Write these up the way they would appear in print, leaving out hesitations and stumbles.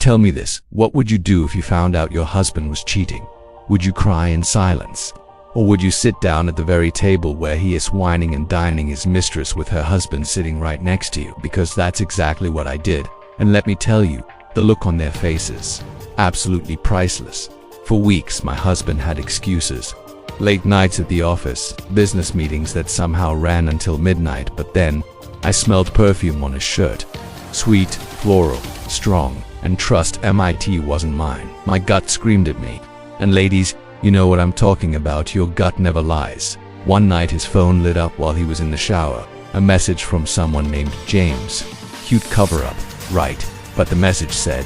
Tell me this, what would you do if you found out your husband was cheating? Would you cry in silence? Or would you sit down at the very table where he is whining and dining his mistress with her husband sitting right next to you? Because that's exactly what I did. And let me tell you, the look on their faces, absolutely priceless. For weeks, my husband had excuses. Late nights at the office, business meetings that somehow ran until midnight, but then I smelled perfume on his shirt. Sweet, floral, strong, and trust MIT wasn't mine. My gut screamed at me. And ladies, you know what I'm talking about, your gut never lies. One night his phone lit up while he was in the shower. A message from someone named James. Cute cover-up, right, but the message said,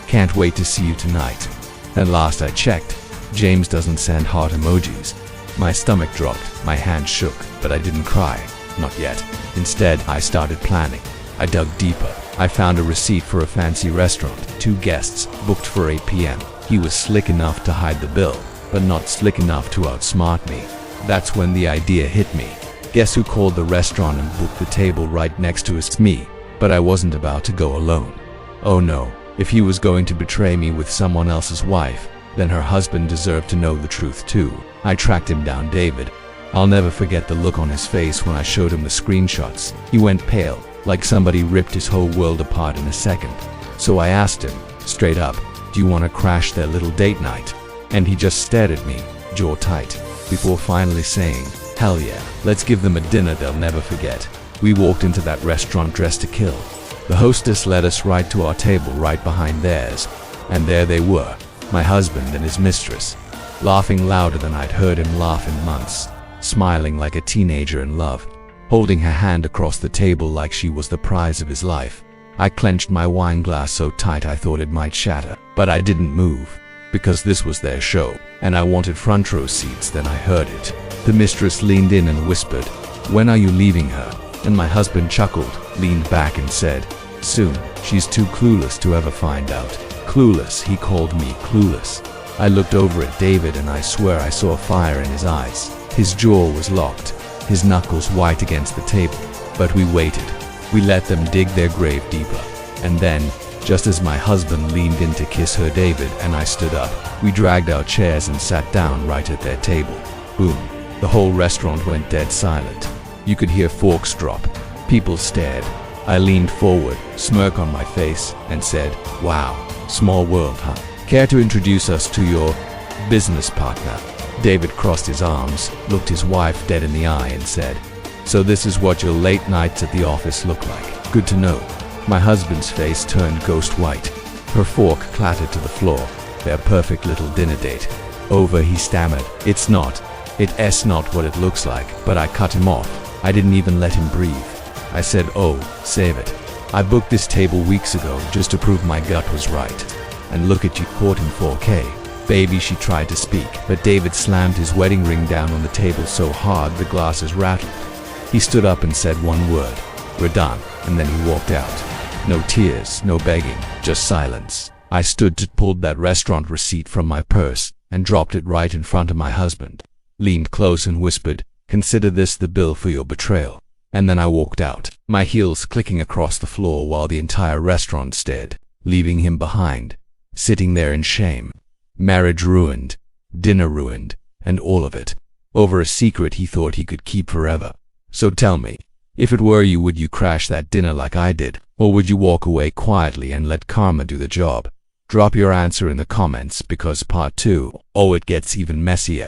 "Can't wait to see you tonight." At last I checked. James doesn't send heart emojis. My stomach dropped, my hand shook, but I didn't cry. Not yet. Instead, I started planning. I dug deeper. I found a receipt for a fancy restaurant, 2 guests, booked for 8 p.m. He was slick enough to hide the bill, but not slick enough to outsmart me. That's when the idea hit me. Guess who called the restaurant and booked the table right next to us? Me. But I wasn't about to go alone. Oh no, if he was going to betray me with someone else's wife, then her husband deserved to know the truth too. I tracked him down, David. I'll never forget the look on his face when I showed him the screenshots. He went pale, like somebody ripped his whole world apart in a second. So I asked him, straight up, "Do you want to crash their little date night?" And he just stared at me, jaw tight, before finally saying, "Hell yeah, let's give them a dinner they'll never forget." We walked into that restaurant dressed to kill. The hostess led us right to our table right behind theirs, and there they were, my husband and his mistress, laughing louder than I'd heard him laugh in months, smiling like a teenager in love, holding her hand across the table like she was the prize of his life. I clenched my wine glass so tight I thought it might shatter, but I didn't move, because this was their show, and I wanted front row seats. Then I heard it. The mistress leaned in and whispered, "When are you leaving her?" And my husband chuckled, leaned back and said, "Soon. She's too clueless to ever find out." Clueless, he called me clueless. I looked over at David and I swear I saw fire in his eyes. His jaw was locked, his knuckles white against the table. But we waited. We let them dig their grave deeper. And then, just as my husband leaned in to kiss her, David and I stood up. We dragged our chairs and sat down right at their table. Boom. The whole restaurant went dead silent. You could hear forks drop. People stared. I leaned forward, smirk on my face, and said, "Wow, small world, huh? Care to introduce us to your business partner?" David crossed his arms, looked his wife dead in the eye and said, "So this is what your late nights at the office look like. Good to know." My husband's face turned ghost white. Her fork clattered to the floor. Their perfect little dinner date. Over, he stammered. It's not what it looks like." But I cut him off. I didn't even let him breathe. I said, "Oh, save it. I booked this table weeks ago just to prove my gut was right. And look at you, caught in 4K. Baby," she tried to speak, but David slammed his wedding ring down on the table so hard the glasses rattled. He stood up and said one word, "We're done," and then he walked out. No tears, no begging, just silence. I stood to pulled that restaurant receipt from my purse and dropped it right in front of my husband, leaned close and whispered, "Consider this the bill for your betrayal." And then I walked out, my heels clicking across the floor while the entire restaurant stared, leaving him behind, sitting there in shame. Marriage ruined, dinner ruined, and all of it, over a secret he thought he could keep forever. So tell me, if it were you, would you crash that dinner like I did, or would you walk away quietly and let karma do the job? Drop your answer in the comments, because part 2, it gets even messier.